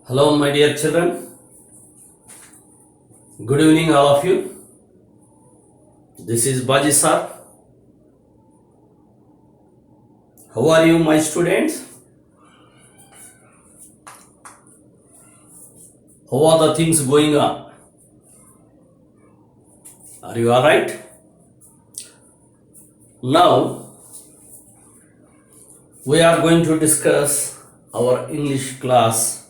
Hello, my dear children. Good evening, all of you. This is Baji sir. How are you, my students? How are the things going on? Are you all right? Now, we are going to discuss our English class,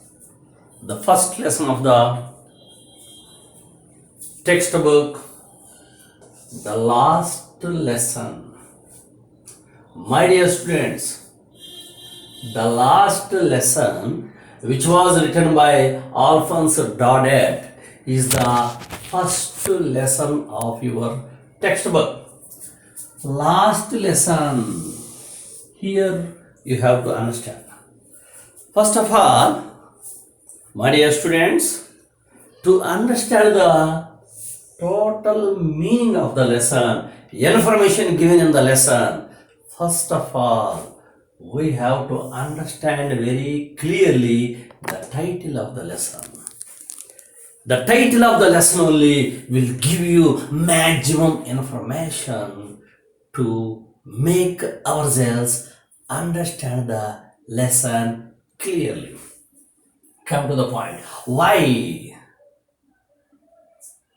the first lesson of the textbook, the last lesson. My dear students, the last lesson, which was written by Alphonse Daudet, is the first lesson of your textbook. Last lesson, here you have to understand. First of all, my dear students, to understand the total meaning of the lesson, information given in the lesson, first of all, we have to understand very clearly the title of the lesson. The title of the lesson only will give you maximum information to make ourselves understand the lesson clearly. Come to the point. Why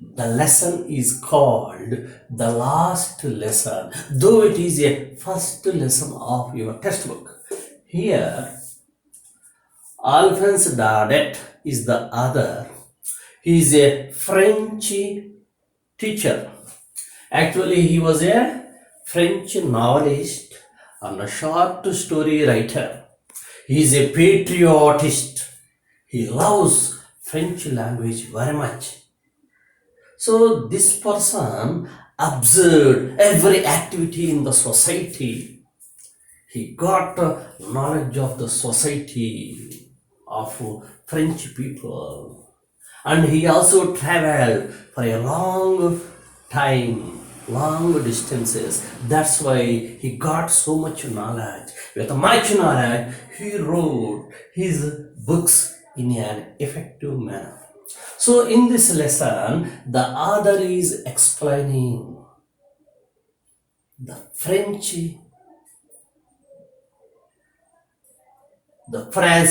the lesson is called the last lesson, though it is a first lesson of your textbook? Here, Alphonse Daudet is the author. He is a French teacher. Actually, he was a French novelist and a short story writer. He is a patriotist. He loves French language very much. So this person observed every activity in the society. He got knowledge of the society of French people. And he also traveled for a long time, long distances. That's why he got so much knowledge. With much knowledge, he wrote his books in an effective manner. So in this lesson, the author is explaining the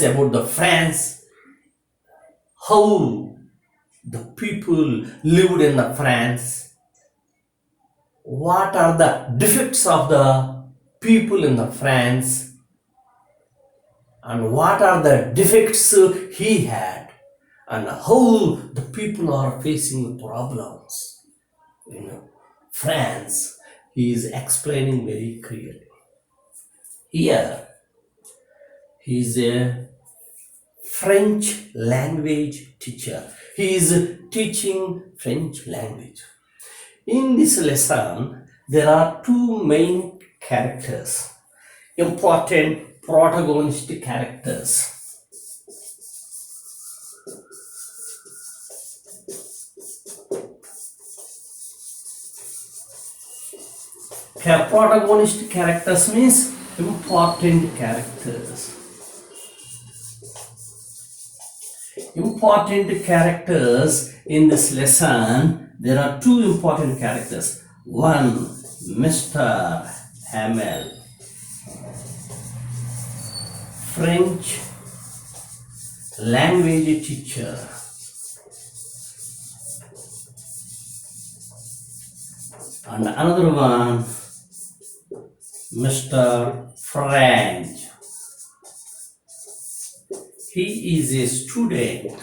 about the France, how the people lived in the France, what are the defects of the people in the France, and what are the defects he had, and how the people are facing problems in France. He is explaining very clearly. Here, he is a French language teacher. He is teaching French language. In this lesson, there are two main characters, important protagonist characters. Protagonist characters means important characters. Important characters in this lesson, there are two important characters. One, Mr. Hamel, French language teacher. And another one, Mr. Franz. He is a student.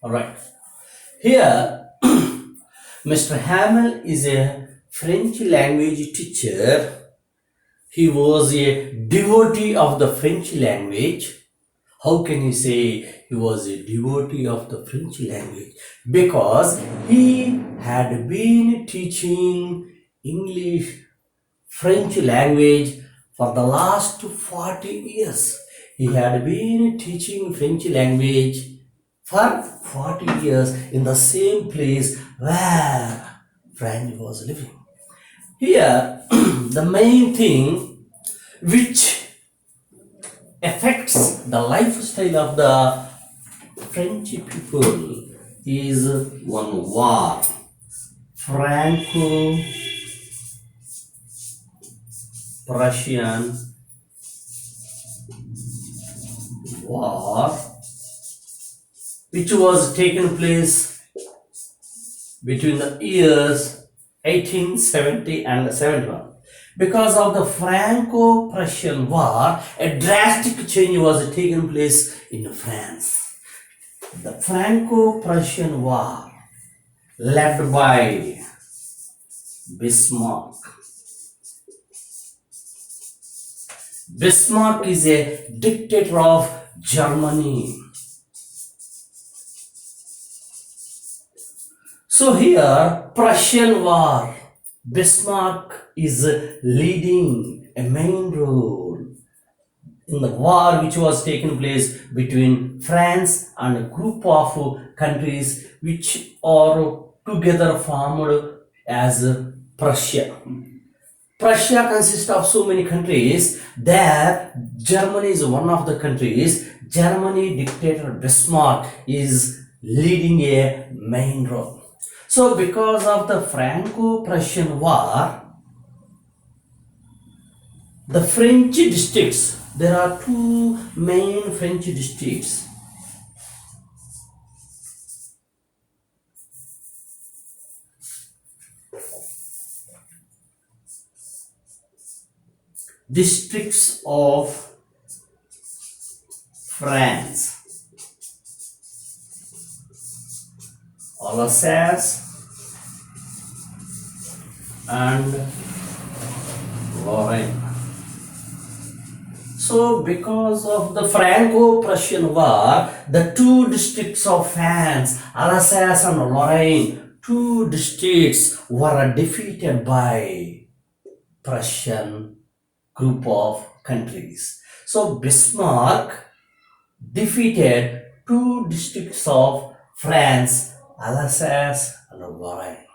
All right. Here, Mr. Hamel is a French language teacher. He was a devotee of the French language. How can you say he was a devotee of the French language? Because he had been teaching English, French language for the last 40 years. He had been teaching French language for 40 years in the same place where Franz was living. Here, the main thing which affects the lifestyle of the French people is one war, Franco-Prussian War, which was taken place between the years 1870 and 71. Because of the Franco-Prussian War, a drastic change was taken place in France. The Franco-Prussian War, led by Bismarck. Bismarck is a dictator of Germany. So here, Prussian War, Bismarck is leading a main role in the war which was taking place between France and a group of countries which are together formed as Prussia. Prussia consists of so many countries. There, Germany is one of the countries. Germany dictator Bismarck is leading a main role. So because of the Franco-Prussian War, the French districts, there are two main French districts. Districts of France. Alsace and Lorraine. So because of the Franco-Prussian War, the two districts of France, Alsace and Lorraine, two districts were defeated by Prussian group of countries. So Bismarck defeated two districts of France, Alsace and Lorraine.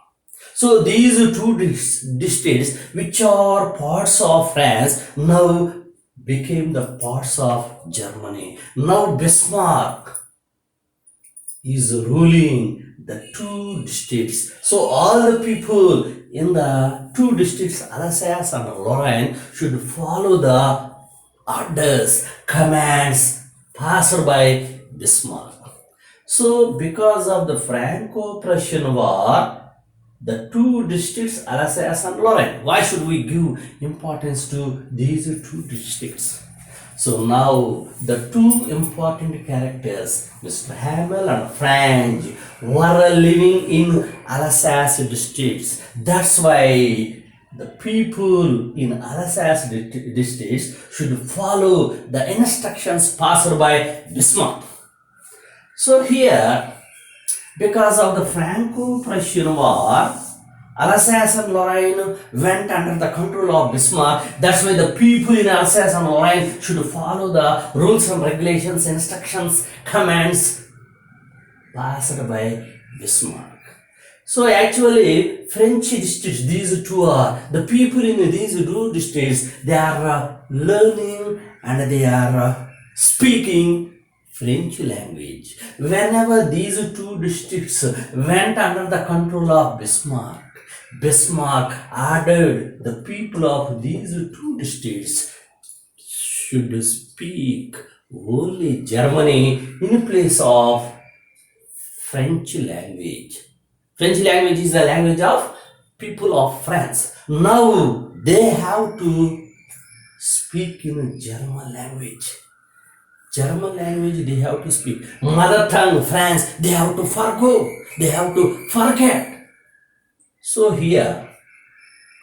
So these two districts which are parts of France now became the parts of Germany. Now Bismarck is ruling the two districts. So all the people in the two districts, Alsace and Lorraine, should follow the orders, commands passed by Bismarck. So because of the Franco-Prussian War, the two districts, Alsace and Lorraine, why should we give importance to these two districts? So now the two important characters, Mr.Hamel and Franz, were living in Alsace districts. That's why the people in Alsace districts should follow the instructions passed by Bismarck. So here, because of the Franco-Prussian War, Alsace and Lorraine went under the control of Bismarck. That's why the people in Alsace and Lorraine should follow the rules and regulations, instructions, commands passed by Bismarck. So actually, French districts, these two are, the people in these two districts, they are learning and they are speaking French language. Whenever these two districts went under the control of Bismarck, Bismarck ordered the people of these two districts should speak only Germany in place of French language. French language is the language of people of France. Now they have to speak in German language. German language they have to speak. Mother tongue, France, they have to forgo. They have to forget. So here,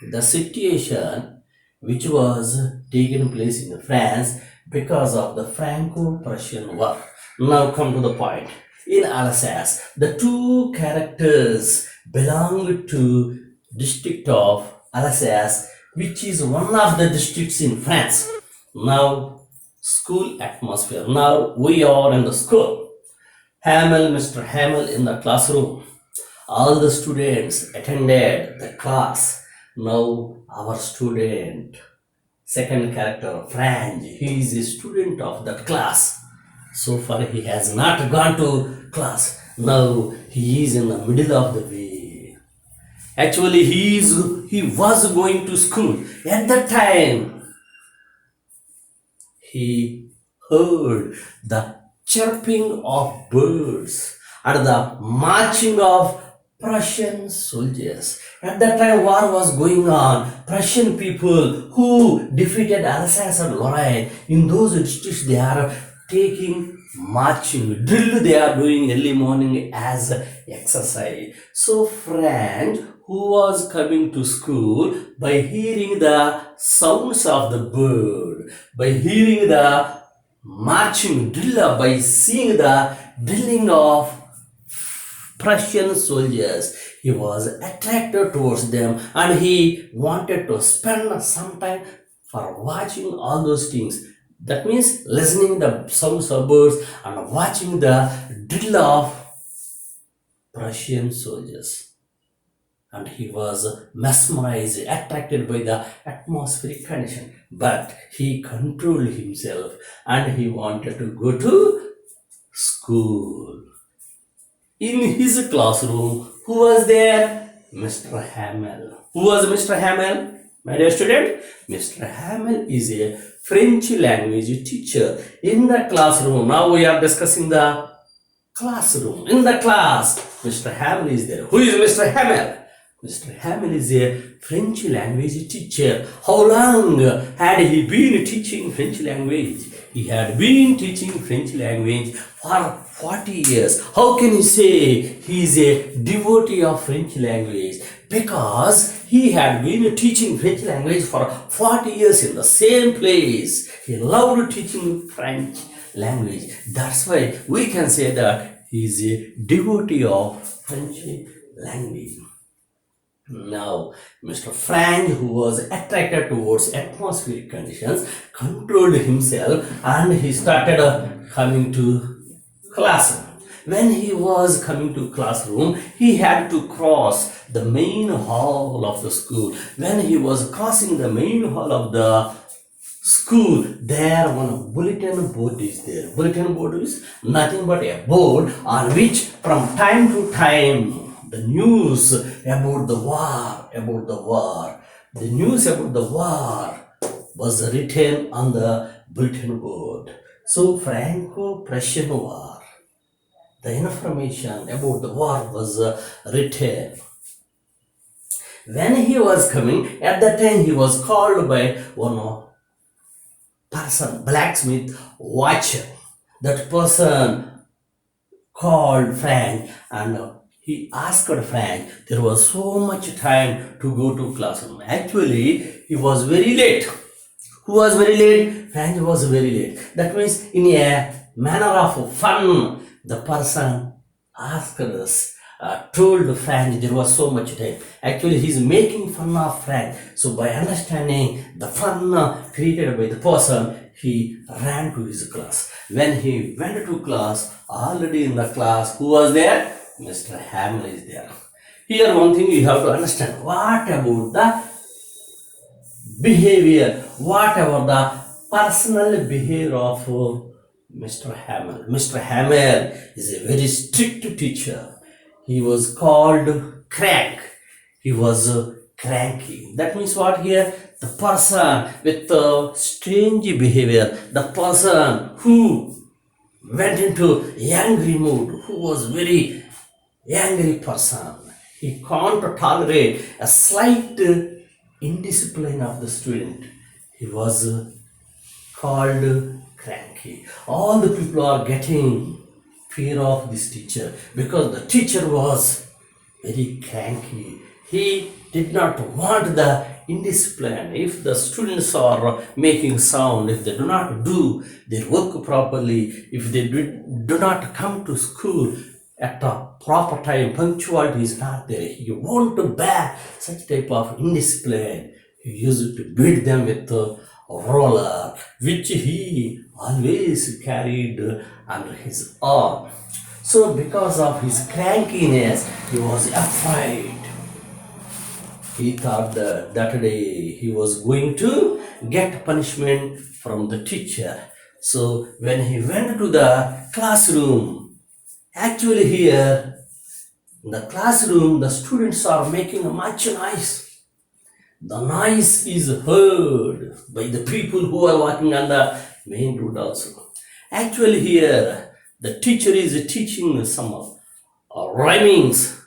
the situation which was taken place in France because of the Franco-Prussian War. Now come to the point. In Alsace, the two characters belong to district of Alsace, which is one of the districts in France. Now, school atmosphere. Now we are in the school. Hamel, Mr. Hamel in the classroom. All the students attended the class. Now our student second character, Franz. He is a student of that class. So far, he has not gone to class. Now he is in the middle of the way. Actually, he was going to school. At that time, he heard the chirping of birds and the marching of Prussian soldiers. At that time, war was going on. Prussian people who defeated Alsace and Lorraine, in those districts, they are taking marching drill. They are doing early morning as exercise. So, Franz, who was coming to school, by hearing the sounds of the bird, by hearing the marching drill, by seeing the drilling of Prussian soldiers, he was attracted towards them and he wanted to spend some time for watching all those things. That means listening the sounds of birds and watching the drill of Prussian soldiers. And he was mesmerized, attracted by the atmospheric condition. But he controlled himself and he wanted to go to school. In his classroom, who was there? Mr. Hamel. Who was Mr. Hamel? My dear student, Mr. Hamel is a French language teacher in the classroom. Now we are discussing the classroom. In the class, Mr. Hamel is there. Who is Mr. Hamel? Mr. Hamel is a French language teacher. How long had he been teaching French language? He had been teaching French language for 40 years. How can you say he is a devotee of French language? Because he had been teaching French language for 40 years in the same place. He loved teaching French language. That's why we can say that he is a devotee of French language. Now, Mr. Franz, who was attracted towards atmospheric conditions, controlled himself and he started coming to classroom. When he was coming to classroom, he had to cross the main hall of the school. When he was crossing the main hall of the school, there one bulletin board is there. Bulletin board is nothing but a board on which from time to time the news about the war, the news about the war was written on the bulletin board. So Franco-Prussian War, the information about the war was written. When he was coming, at that time he was called by one person, blacksmith watcher. That person called Franz and he asked Franz. There was so much time to go to classroom. Actually, he was very late. Who was very late? Franz was very late. That means in a manner of fun, the person asked us, told Franz there was so much time. Actually, he is making fun of Franz. So by understanding the fun created by the person, he ran to his class. When he went to class, already in the class, who was there? Mr. Hamel is there. Here one thing you have to understand. What about the behavior? What about the personal behavior of Mr. Hamel? Mr. Hamel is a very strict teacher. He was called crank. He was cranky. That means what here? The person with strange behavior, the person who went into angry mood, who was very angry person. He can't tolerate a slight indiscipline of the student. He was called cranky. All the people are getting fear of this teacher because the teacher was very cranky. He did not want the indiscipline. If the students are making sound, if they do not do their work properly, if they do not come to school at the proper time, punctuality is not there, he won't bear such type of indiscipline. He used to beat them with a roller, which he always carried under his arm. So because of his crankiness, he was afraid. He thought that day he was going to get punishment from the teacher. So when he went to the classroom, actually here in the classroom, the students are making much noise. The noise is heard by the people who are walking on the main road also. Actually here, the teacher is teaching some rhymings.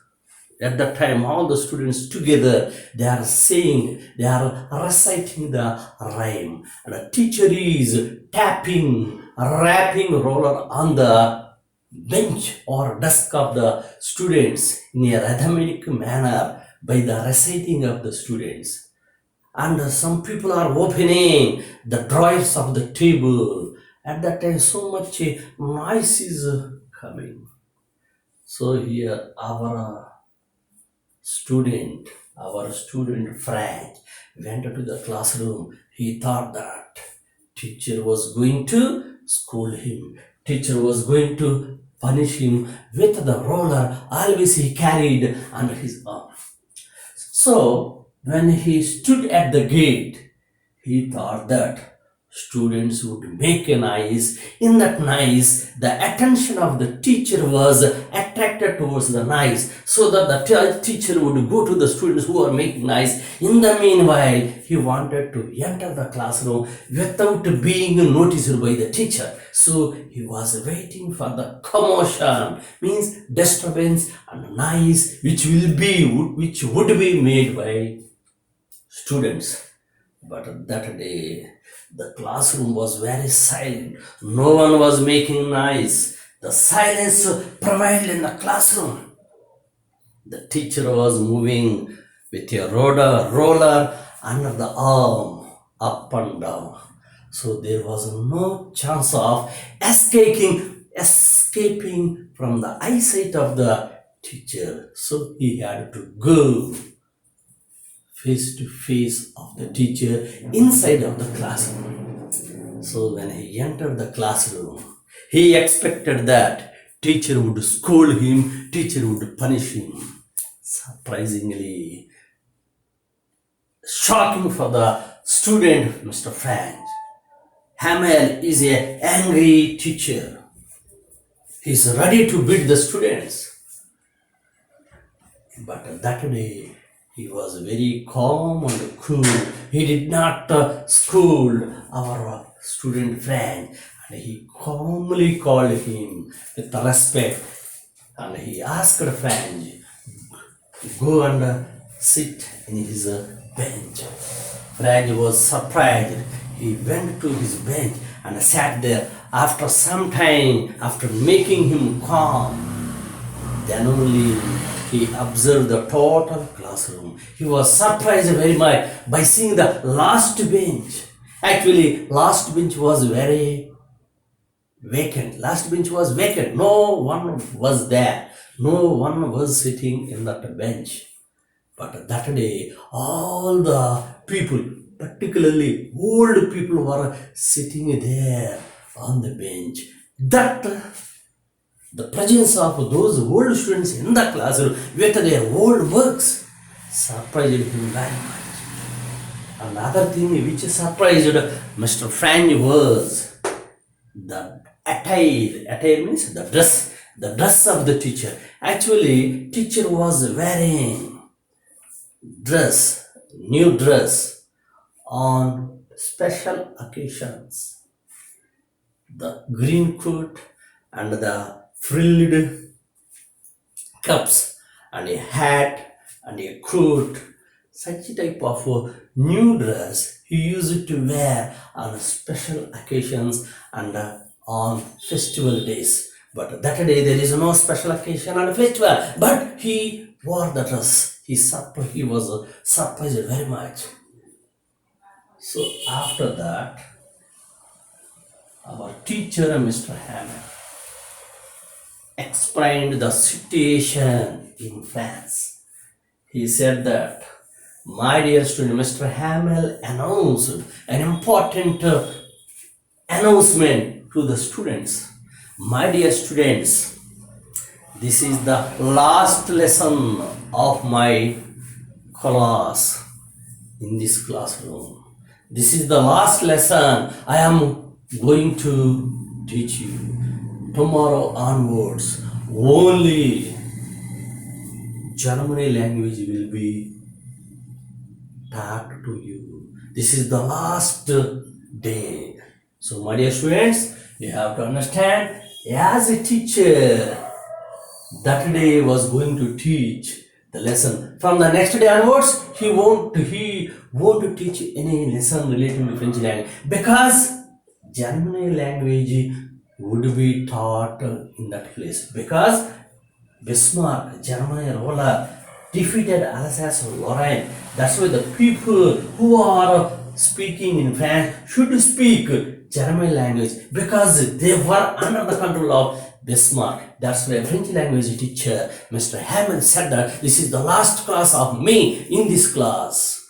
At that time, all the students together, they are saying, they are reciting the rhyme. And the teacher is tapping, rapping roller on the bench or desk of the students in a rhythmic manner by the reciting of the students. And some people are opening the drawers of the table. At that time, so much noise is coming. So here our student Frank went to the classroom. He thought that teacher was going to scold him. Teacher was going to punish him with the roller always he carried under his arm. So when he stood at the gate, he thought that students would make a noise. In that noise, the attention of the teacher was attracted towards the noise, so that the teacher would go to the students who are making noise. In the meanwhile, he wanted to enter the classroom without being noticed by the teacher. So he was waiting for the commotion, means disturbance and noise, which would be made by students. But that day, the classroom was very silent. No one was making noise. The silence prevailed in the classroom. The teacher was moving with a roller under the arm, up and down. So there was no chance of escaping from the eyesight of the teacher. So he had to go face to face of the teacher inside of the classroom. So when he entered the classroom, he expected that teacher would scold him, teacher would punish him. Surprisingly, shocking for the student, Mr. Franz. Hamel is an angry teacher. He is ready to beat the students. But that day, he was very calm and cool. He did not scold our student Franz, and he calmly called him with respect. And he asked Franz to go and sit in his bench. Franz was surprised. He went to his bench and sat there. After some time, after making him calm, then only he observed the total classroom. He was surprised very much by seeing the last bench. Actually, last bench was very vacant. Last bench was vacant. No one was there. No one was sitting in that bench. But that day, all the people, particularly old people, were sitting there on the bench. That the presence of those old students in the classroom with their old works surprised him very much. Another thing which surprised Mr. Franz was the attire. Attire means the dress of the teacher. Actually, teacher was wearing new dress on special occasions. The green coat and the frilled cups and a hat and a coat, such type of new dress he used to wear on special occasions and on festival days. But that day there is no special occasion and festival, but he wore the dress. He was surprised very much. So after that, our teacher, Mr. Hamel, explained the situation in France. He said that, my dear student, Mr. Hamel announced an important announcement to the students. My dear students, this is the last lesson of my class in this classroom. This is the last lesson I am going to teach you. Tomorrow onwards, only Germany language will be taught to you. This is the last day. So, my dear students, you have to understand, as a teacher, that day was going to teach the lesson. From the next day onwards, he won't teach any lesson related to French language, because German language would be taught in that place, because Bismarck, German ruler, defeated Alsace-Lorraine. That's why the people who are speaking in France should speak German language, because they were under the control of Bismarck. That's why French language teacher Mr. Hamel said that this is the last class of me in this class.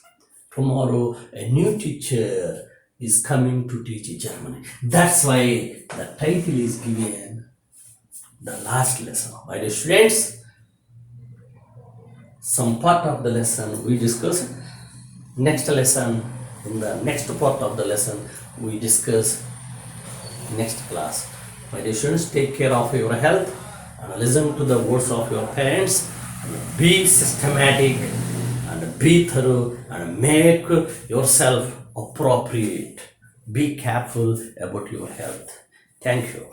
Tomorrow a new teacher is coming to teach German. That's why the title is given the last lesson. My dear students, some part of the lesson we discuss. Next lesson, in the next part of the lesson, we discuss next class. My dear students, take care of your health and listen to the words of your parents. And be systematic and be thorough and make yourself appropriate. Be careful about your health. Thank you.